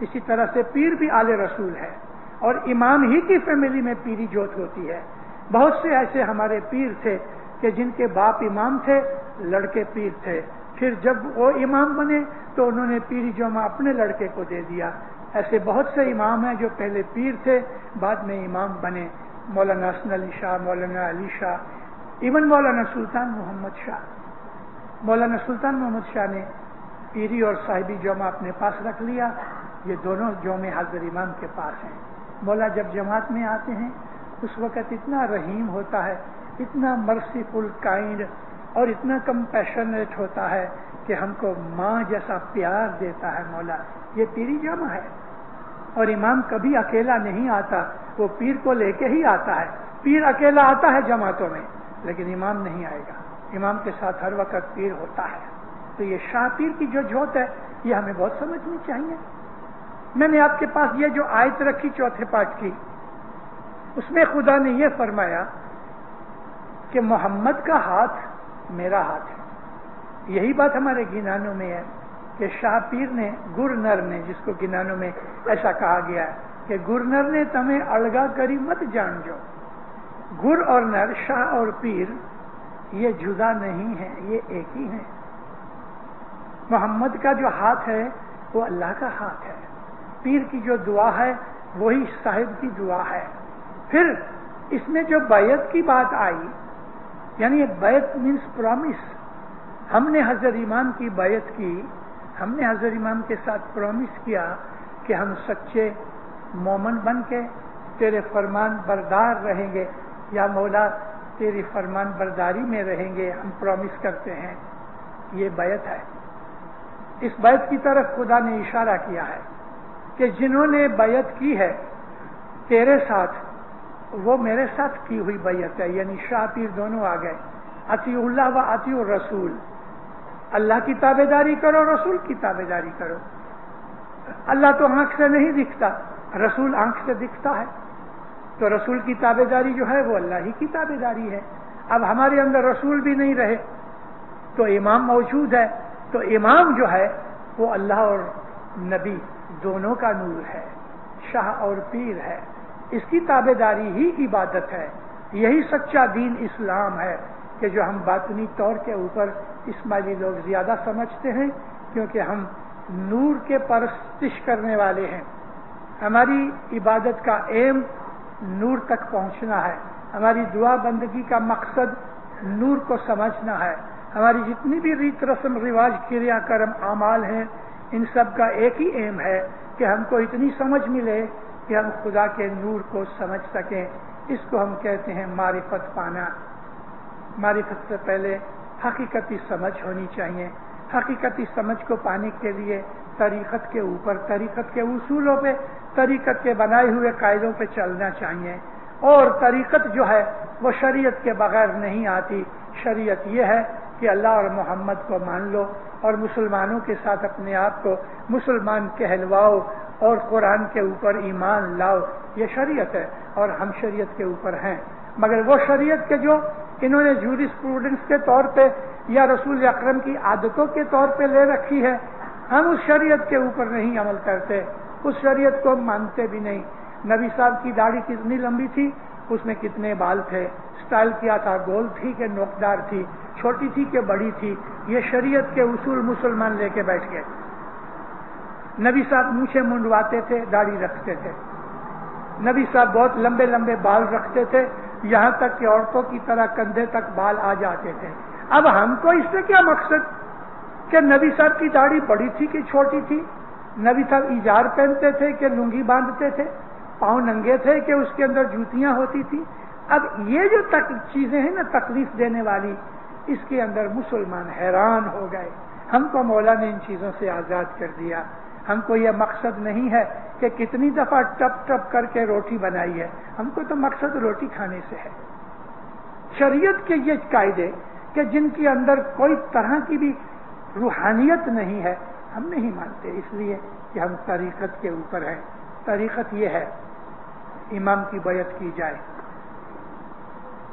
اسی طرح سے پیر بھی آل رسول ہے، اور امام ہی کی فیملی میں پیری جوت ہوتی ہے. بہت سے ایسے ہمارے پیر تھے کہ جن کے باپ امام تھے، لڑکے پیر تھے، پھر جب وہ امام بنے تو انہوں نے پیری جومہ اپنے لڑکے کو دے دیا. ایسے بہت سے امام ہیں جو پہلے پیر تھے بعد میں امام بنے. مولانا حسن علی شاہ، مولانا علی شاہ، ایون مولانا سلطان محمد شاہ. مولانا سلطان محمد شاہ نے پیری اور صاحبی جومہ اپنے پاس رکھ لیا. یہ دونوں جومے حضرت امام کے پاس ہیں. مولا جب جماعت میں آتے ہیں اس وقت اتنا رحیم ہوتا ہے، اتنا مرسیفل کائنڈ اور اتنا کمپیشنیٹ ہوتا ہے کہ ہم کو ماں جیسا پیار دیتا ہے. مولا یہ پیری جومہ ہے، اور امام کبھی اکیلا نہیں آتا، وہ پیر کو لے کے ہی آتا ہے. پیر اکیلا آتا ہے جماعتوں میں لیکن امام نہیں آئے گا، امام کے ساتھ ہر وقت پیر ہوتا ہے. تو یہ شاہ پیر کی جو جوت ہے یہ ہمیں بہت سمجھنی چاہیے. میں نے آپ کے پاس یہ جو آیت رکھی چوتھے پارٹ کی، اس میں خدا نے یہ فرمایا کہ محمد کا ہاتھ میرا ہاتھ ہے. یہی بات ہمارے گنانوں میں ہے کہ شاہ پیر نے، گرنر نے، جس کو گنانوں میں ایسا کہا گیا ہے کہ گرنر نے تمہیں الگا کری مت جان جو. گر اور نر، شاہ اور پیر یہ جدا نہیں ہے، یہ ایک ہی ہیں. محمد کا جو ہاتھ ہے وہ اللہ کا ہاتھ ہے. پیر کی جو دعا ہے وہی صاحب کی دعا ہے. پھر اس میں جو بیعت کی بات آئی، یعنی بیعت مینس پرومس. ہم نے حضرت امام کی بیعت کی، ہم نے حضرت امام کے ساتھ پرومس کیا کہ ہم سچے مومن بن کے تیرے فرمان بردار رہیں گے. یا مولا تیری فرمان برداری میں رہیں گے، ہم پرومس کرتے ہیں. یہ بیعت ہے. اس بیعت کی طرف خدا نے اشارہ کیا ہے کہ جنہوں نے بیعت کی ہے تیرے ساتھ، وہ میرے ساتھ کی ہوئی بیعت ہے. یعنی شاہ پیر دونوں آ گئے. اطیع اللہ و اطیع الرسول. اللہ کی تابع داری کرو، رسول کی تابع داری کرو. اللہ تو آنکھ سے نہیں دکھتا، رسول آنکھ سے دکھتا ہے. تو رسول کی تابع داری جو ہے وہ اللہ ہی کی تابع داری ہے. اب ہمارے اندر رسول بھی نہیں رہے تو امام موجود ہے، تو امام جو ہے وہ اللہ اور نبی دونوں کا نور ہے، شاہ اور پیر ہے. اس کی تابع داری ہی عبادت ہے. یہی سچا دین اسلام ہے کہ جو ہم باطنی طور کے اوپر اسماعیلی لوگ زیادہ سمجھتے ہیں، کیونکہ ہم نور کے پرستش کرنے والے ہیں. ہماری عبادت کا ایم نور تک پہنچنا ہے. ہماری دعا بندگی کا مقصد نور کو سمجھنا ہے. ہماری جتنی بھی ریت رسم رواج کریا کرم اعمال ہیں، ان سب کا ایک ہی ایم ہے کہ ہم کو اتنی سمجھ ملے کہ ہم خدا کے نور کو سمجھ سکیں. اس کو ہم کہتے ہیں معرفت پانا. معرفت سے پہلے حقیقتی سمجھ ہونی چاہیے. حقیقتی سمجھ کو پانے کے لیے طریقت کے اوپر، طریقت کے اصولوں پہ، طریقت کے بنائے ہوئے قاعدوں پہ چلنا چاہیے. اور طریقت جو ہے وہ شریعت کے بغیر نہیں آتی. شریعت یہ ہے کہ اللہ اور محمد کو مان لو اور مسلمانوں کے ساتھ اپنے آپ کو مسلمان کہلواؤ اور قرآن کے اوپر ایمان لاؤ. یہ شریعت ہے اور ہم شریعت کے اوپر ہیں. مگر وہ شریعت کے جو انہوں نے جورسپروڈنس کے طور پہ یا رسول اکرم کی عادتوں کے طور پہ لے رکھی ہے، ہم اس شریعت کے اوپر نہیں عمل کرتے، اس شریعت کو مانتے بھی نہیں. نبی صاحب کی داڑھی کتنی لمبی تھی، اس میں کتنے بال تھے، سٹائل کیا تھا، گول تھی کہ نوکدار تھی، چھوٹی تھی کہ بڑی تھی، یہ شریعت کے اصول مسلمان لے کے بیٹھ گئے. نبی صاحب مونچھیں منڈواتے تھے، داڑھی رکھتے تھے. نبی صاحب بہت لمبے لمبے بال رکھتے تھے، یہاں تک کہ عورتوں کی طرح کندھے تک بال آ جاتے تھے. اب ہم کو اس سے کیا مقصد کہ نبی صاحب کی داڑھی بڑی تھی کہ چھوٹی تھی، نبی صاحب ایجار پہنتے تھے کہ لنگی باندھتے تھے، پاؤں ننگے تھے کہ اس کے اندر جوتیاں ہوتی تھی. اب یہ جو چیزیں ہیں نا تکلیف دینے والی، اس کے اندر مسلمان حیران ہو گئے. ہم کو مولا نے ان چیزوں سے آزاد کر دیا. ہم کو یہ مقصد نہیں ہے کہ کتنی دفعہ ٹپ ٹپ کر کے روٹی بنائی ہے، ہم کو تو مقصد روٹی کھانے سے ہے. شریعت کے یہ قاعدے کہ جن کے اندر کوئی طرح کی بھی روحانیت نہیں ہے ہم نہیں مانتے، اس لیے کہ ہم طریقت کے اوپر ہیں. طریقت یہ ہے امام کی بیعت کی جائے،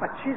25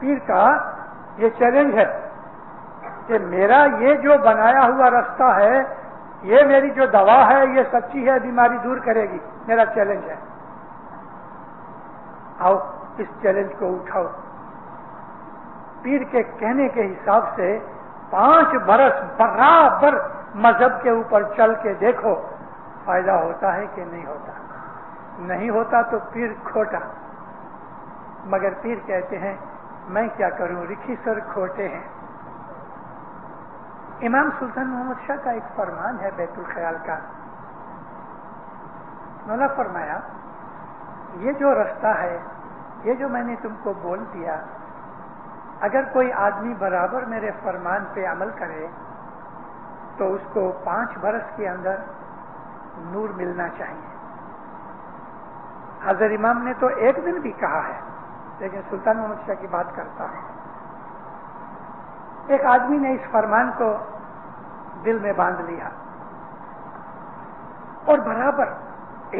پیر کا یہ چیلنج ہے کہ میرا یہ جو بنایا ہوا راستہ ہے، یہ میری جو دوا ہے، یہ سچی ہے، بیماری دور کرے گی، میرا چیلنج ہے، آؤ اس چیلنج کو اٹھاؤ۔ پیر کے کہنے کے حساب سے 5 برس برابر مذہب کے اوپر چل کے دیکھو، فائدہ ہوتا ہے کہ نہیں ہوتا؟ نہیں ہوتا تو پیر کھوٹا۔ مگر پیر کہتے ہیں میں کیا کروں، رکھی سر کھوٹے ہیں۔ امام سلطان محمد شاہ کا ایک فرمان ہے بیت الخیال کا، مولا فرمایا یہ جو راستہ ہے، یہ جو میں نے تم کو بول دیا، اگر کوئی آدمی برابر میرے فرمان پہ عمل کرے تو اس کو 5 برس کے اندر نور ملنا چاہیے۔ حضرت امام نے تو 1 دن بھی کہا ہے، لیکن سلطان محمد شاہ کی بات کرتا ہے۔ ایک آدمی نے اس فرمان کو دل میں باندھ لیا اور برابر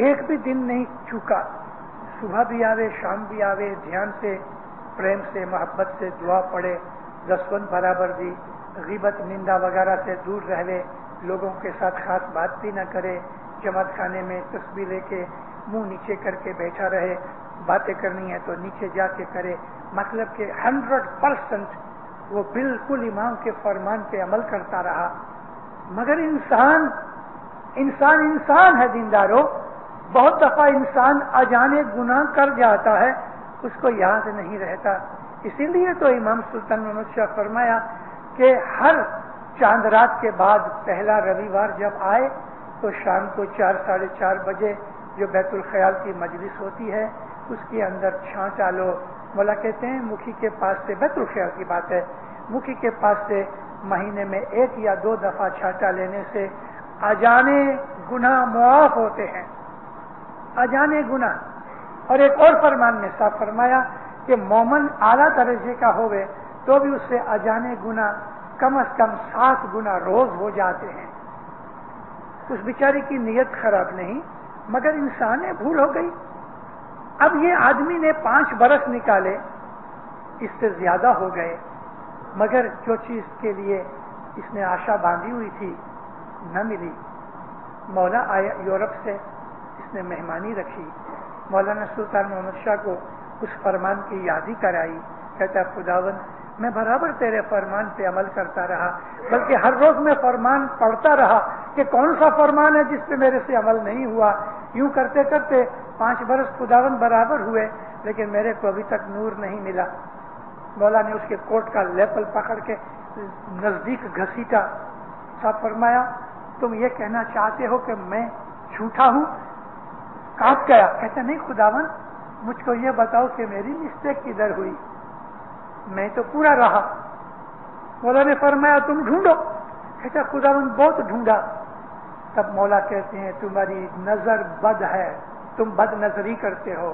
1 بھی دن نہیں چوکا، صبح بھی آوے، شام بھی آوے، دھیان سے، پریم سے، محبت سے دعا پڑھے، دسوند برابر دی، غیبت نندا وغیرہ سے دور رہے، لوگوں کے ساتھ خاص بات بھی نہ کرے، جماعت خانے میں تسبیح لے کے منہ نیچے کر کے بیٹھا رہے، باتیں کرنی ہے تو نیچے جا کے کرے، مطلب کہ 100% وہ بالکل امام کے فرمان پہ عمل کرتا رہا۔ مگر انسان ہے دیندارو، بہت دفعہ انسان اجانے گناہ کر جاتا ہے، اس کو یاد نہیں رہتا۔ اسی لیے تو امام سلطان محمد شاہ فرمایا کہ ہر چاند رات کے بعد پہلا رویوار جب آئے تو شام کو 4 ساڑھے 4 بجے جو بیت الخیال کی مجلس ہوتی ہے اس کے اندر چھانٹا لو۔ مولا کہتے ہیں مکھی کے پاس سے، بیت الخیال کی بات ہے، مکھی کے پاس سے مہینے میں 1 یا 2 دفعہ چھانٹا لینے سے اجانے گناہ معاف ہوتے ہیں، اجانے گناہ۔ اور ایک اور فرمان میں صاف فرمایا کہ مومن اعلیٰ درجے کا ہوئے تو بھی اس سے اجانے گناہ کم از کم 7 گنا روز ہو جاتے ہیں۔ اس بیچاری کی نیت خراب نہیں، مگر انسان ہے، بھول ہو گئی۔ اب یہ آدمی نے 5 برس نکالے، اس سے زیادہ ہو گئے، مگر جو چیز کے لیے اس نے آشا باندھی ہوئی تھی نہ ملی۔ مولا آیا یورپ سے، اس نے مہمانی رکھی، مولانا سلطان محمد شاہ کو اس فرمان کی یادی کرائی۔ کہتا ہے خداوند میں برابر تیرے فرمان پہ عمل کرتا رہا، بلکہ ہر روز میں فرمان پڑھتا رہا کہ کون سا فرمان ہے جس پہ میرے سے عمل نہیں ہوا۔ یوں کرتے کرتے 5 برس خداوند برابر ہوئے، لیکن میرے کو ابھی تک نور نہیں ملا۔ مولا نے اس کے کوٹ کا لیپل پکڑ کے نزدیک گھسیٹا، صاحب فرمایا تم یہ کہنا چاہتے ہو کہ میں جھوٹا ہوں؟ کانپ گیا، کہتا نہیں خداوند مجھ کو یہ بتاؤ کہ میری مسٹیک کدھر ہوئی، میں تو پورا رہا۔ مولا نے فرمایا تم ڈھونڈو، کہتا خداوند بہت ڈھونڈا۔ تب مولا کہتے ہیں تمہاری نظر بد ہے، تم بد نظری کرتے ہو۔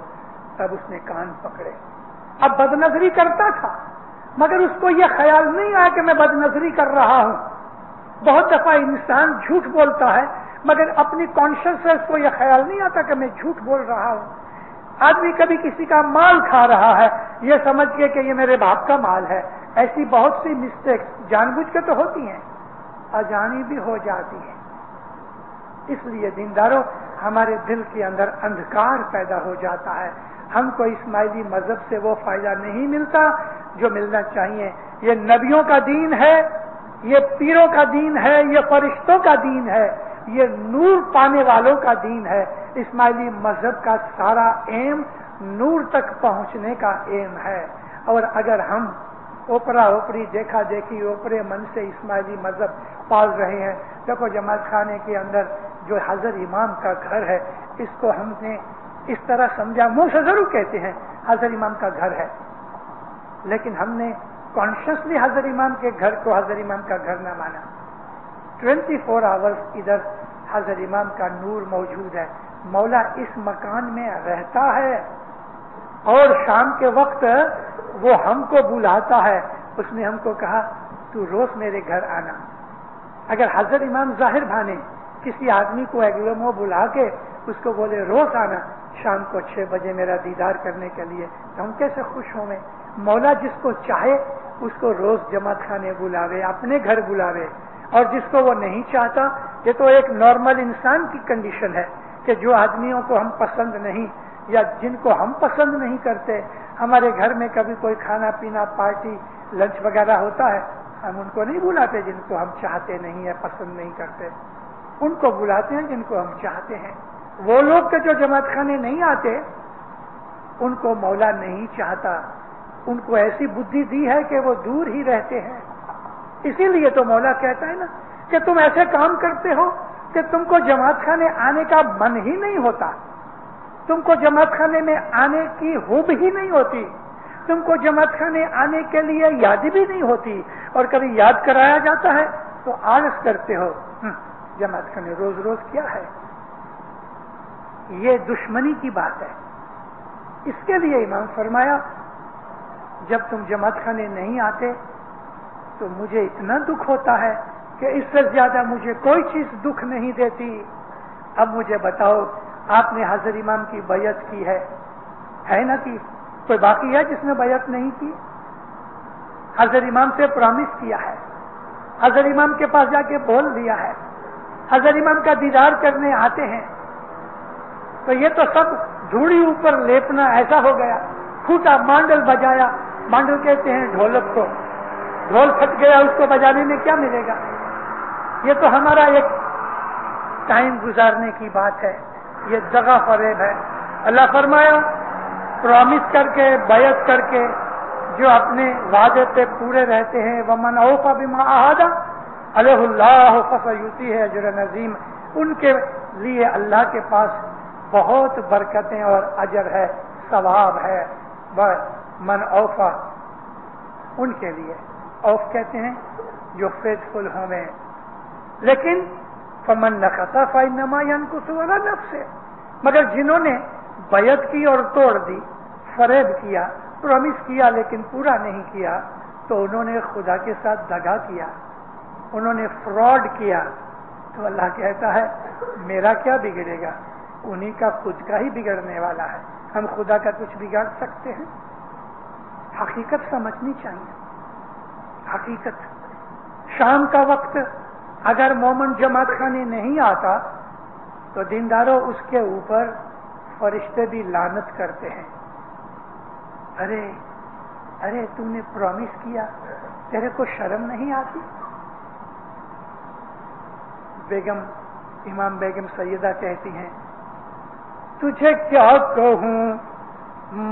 تب اس نے کان پکڑے، اب بد نظری کرتا تھا مگر اس کو یہ خیال نہیں آیا کہ میں بد نظری کر رہا ہوں۔ بہت دفعہ انسان جھوٹ بولتا ہے مگر اپنی کانشیسنس کو یہ خیال نہیں آتا کہ میں جھوٹ بول رہا ہوں۔ آدمی کبھی کسی کا مال کھا رہا ہے یہ سمجھ کے کہ یہ میرے باپ کا مال ہے۔ ایسی بہت سی مسٹیکس جان بوجھ کے تو ہوتی ہیں، اجانی بھی ہو جاتی ہیں۔ اس لیے دینداروں ہمارے دل کے اندر اندھکار پیدا ہو جاتا ہے، ہم کو اسماعیلی مذہب سے وہ فائدہ نہیں ملتا جو ملنا چاہیے۔ یہ نبیوں کا دین ہے، یہ پیروں کا دین ہے، یہ فرشتوں کا دین ہے، یہ نور پانے والوں کا دین ہے۔ اسماعیلی مذہب کا سارا ایم نور تک پہنچنے کا ایم ہے، اور اگر ہم اوپرا اوپری دیکھا دیکھی اوپرے من سے اسماعیلی مذہب پال رہے ہیں، دیکھو جماعت خانے کے اندر جو حضرت امام کا گھر ہے اس کو ہم نے اس طرح سمجھا، منہ سے ضرور کہتے ہیں حضرت امام کا گھر ہے، لیکن ہم نے کانشیسلی حضرت امام کے گھر کو حضرت امام کا گھر نہ مانا۔ 24 آورز ادھر حضرت امام کا نور موجود ہے، مولا اس مکان میں رہتا ہے اور شام کے وقت وہ ہم کو بلاتا ہے۔ اس نے ہم کو کہا تو روز میرے گھر آنا۔ اگر حضرت امام ظاہر بھانے کسی آدمی کو ایگلومو بلا کے اس کو بولے روز آنا شام کو 6 بجے میرا دیدار کرنے کے لیے، تو ہم کیسے خوش ہوں گے؟ مولا جس کو چاہے اس کو روز جماعت خانے بلاوے، اپنے گھر بلاوے، اور جس کو وہ نہیں چاہتا، یہ تو ایک نارمل انسان کی کنڈیشن ہے کہ جو آدمیوں کو ہم پسند نہیں یا جن کو ہم پسند نہیں کرتے، ہمارے گھر میں کبھی کوئی کھانا پینا، پارٹی، لنچ وغیرہ ہوتا ہے، ہم ان کو نہیں بلاتے جن کو ہم چاہتے نہیں ہے، پسند نہیں کرتے، ان کو بلاتے ہیں جن کو ہم چاہتے ہیں۔ وہ لوگ کے جو جماعت خانے نہیں آتے ان کو مولا نہیں چاہتا، ان کو ایسی بدھی دی ہے کہ وہ دور ہی رہتے ہیں۔ اسی لیے تو مولا کہتا ہے نا کہ تم ایسے کام کرتے ہو کہ تم کو جماعت خانے آنے کا من ہی نہیں ہوتا، تم کو جماعت خانے میں آنے کی ہوب ہی نہیں ہوتی، تم کو جماعت خانے آنے کے لیے یاد بھی نہیں ہوتی، اور کبھی یاد کرایا جاتا ہے تو آلس کرتے ہو، جماعت خانے روز روز کیا ہے۔ یہ دشمنی کی بات ہے۔ اس کے لیے امام فرمایا جب تم جماعت خانے نہیں آتے تو مجھے اتنا دکھ ہوتا ہے کہ اس سے زیادہ مجھے کوئی چیز دکھ نہیں دیتی۔ اب مجھے بتاؤ، آپ نے حضرت امام کی بیعت کی ہے نا؟ کہ کوئی باقی ہے جس نے بیعت نہیں کی؟ حضرت امام سے پرامس کیا ہے، حضرت امام کے پاس جا کے بول دیا ہے، حضرت امام کا دیدار کرنے آتے ہیں، تو یہ تو سب دھوڑی اوپر لیپنا ایسا ہو گیا۔ پھوٹا مانڈل بجایا، مانڈل کہتے ہیں ڈھولک کو، ڈھول پھٹ گیا، اس کو بجانے میں کیا ملے گا؟ یہ تو ہمارا ایک ٹائم گزارنے کی بات ہے، یہ دغا فریب ہے۔ اللہ فرمایا پرامس کر کے، بیعت کر کے جو اپنے وعدے پہ پورے رہتے ہیں، ومن اوفی بما عہد علیہ اللہ فسیؤتیہ اجرا عظیما، ان کے لیے اللہ کے پاس بہت برکتیں اور اجر ہے، ثواب ہے۔ من اوفا، ان کے لیے اوف کہتے ہیں جو فیتھفل ہوئے، لیکن فمن نقض فانما ينقص على نفسه، مگر جنہوں نے بیعت کی اور توڑ دی، فریب کیا، پرومس کیا لیکن پورا نہیں کیا، تو انہوں نے خدا کے ساتھ دغا کیا، انہوں نے فراڈ کیا، تو اللہ کہتا ہے میرا کیا بگڑے گا، انہی کا خود کا ہی بگڑنے والا ہے۔ ہم خدا کا کچھ بگاڑ سکتے ہیں؟ حقیقت سمجھنی چاہیے، حقیقت۔ شام کا وقت اگر مومن جماعت خانے نہیں آتا تو دینداروں اس کے اوپر فرشتے بھی لعنت کرتے ہیں، ارے تم نے پرومس کیا، تیرے کو شرم نہیں آتی؟ امام بیگم سیدہ کہتی ہیں تجھے کیا کہوں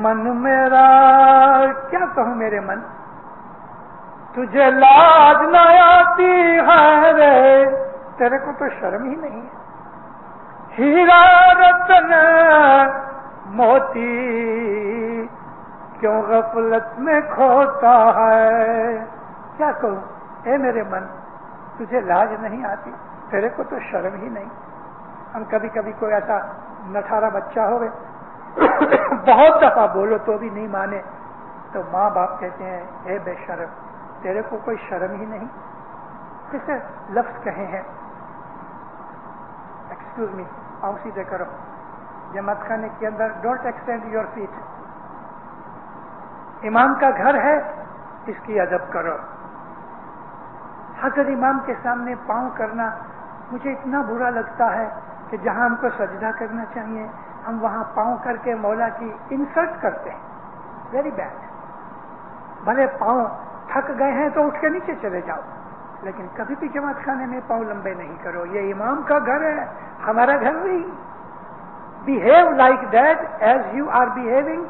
من میرا، کیا کہوں میرے من، تجھے لاج نہ آتی ہے رے، تیرے کو تو شرم ہی نہیں ہے۔ ہیرا رتن موتی کیوں غفلت میں کھوتا ہے، کیا کہوں اے میرے من، تجھے لاج نہیں آتی، تیرے کو تو شرم ہی نہیں۔ ہم کبھی کبھی کوئی ایسا نٹھارا بچہ ہوئے بہت دفعہ بولو تو بھی نہیں مانے، تو ماں باپ کہتے ہیں اے بے شرم، تیرے کو کوئی شرم ہی نہیں، کسے لفظ کہے ہیں ایکسکیوز می، آؤ سیدھے کرو، جماعت خانے کے اندر ڈونٹ ایکسٹینڈ یور فیٹ، امام کا گھر ہے، اس کی ادب کرو۔ حضرت امام کے سامنے پاؤں کرنا مجھے اتنا برا لگتا ہے کہ جہاں ہم کو سجدہ کرنا چاہیے ہم وہاں پاؤں کر کے مولا کی انسلٹ کرتے ہیں، ویری بیڈ۔ بھلے پاؤں تھک گئے ہیں تو اٹھ کے نیچے چلے جاؤ، لیکن کبھی بھی جماعت خانے میں پاؤں لمبے نہیں کرو، یہ امام کا گھر ہے، ہمارا گھر نہیں۔ Behave like that as you are behaving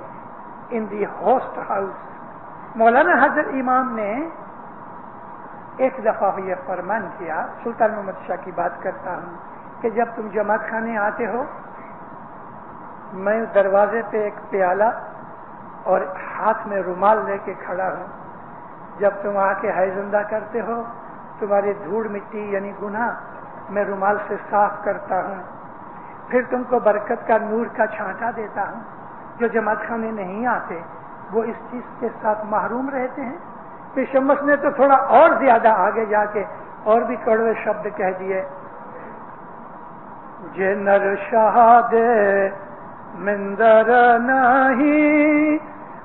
in the host house. Maulana Hazrat امام نے ایک دفعہ یہ فرمان کیا، سلطان محمد شاہ کی بات کرتا ہوں، کہ جب تم جماعت خانے آتے ہو میں دروازے پہ ایک پیالہ اور ہاتھ میں رومال لے کے کھڑا ہوں، جب تم آ کے حیض زندہ کرتے ہو تمہاری دھوڑ مٹی یعنی گناہ میں رومال سے صاف کرتا ہوں، پھر تم کو برکت کا نور کا چھانٹا دیتا ہوں۔ جو جماعت خانے نہیں آتے وہ اس چیز کے ساتھ محروم رہتے ہیں۔ پھر شمس نے تو تھوڑا اور زیادہ آگے جا کے اور بھی کڑوے شبد کہہ دیے، جے نر شہادے مندر نہیں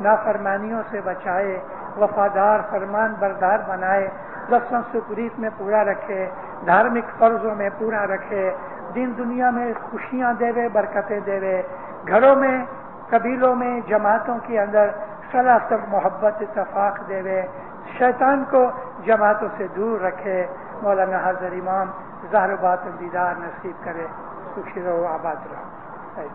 نافرمانیوں سے بچائے، وفادار فرمان بردار بنائے، لفظوں سے پریت میں پورا رکھے، دھارمک فرضوں میں پورا رکھے، دین دنیا میں خوشیاں دے، برکتیں دے، گھروں میں، قبیلوں میں، جماعتوں کے اندر صلاح سب محبت اتفاق دے، شیطان کو جماعتوں سے دور رکھے۔ مولانا حاضر امام ظاہر و باطن دیدار نصیب کرے۔ خوشی رہو، آباد رہو۔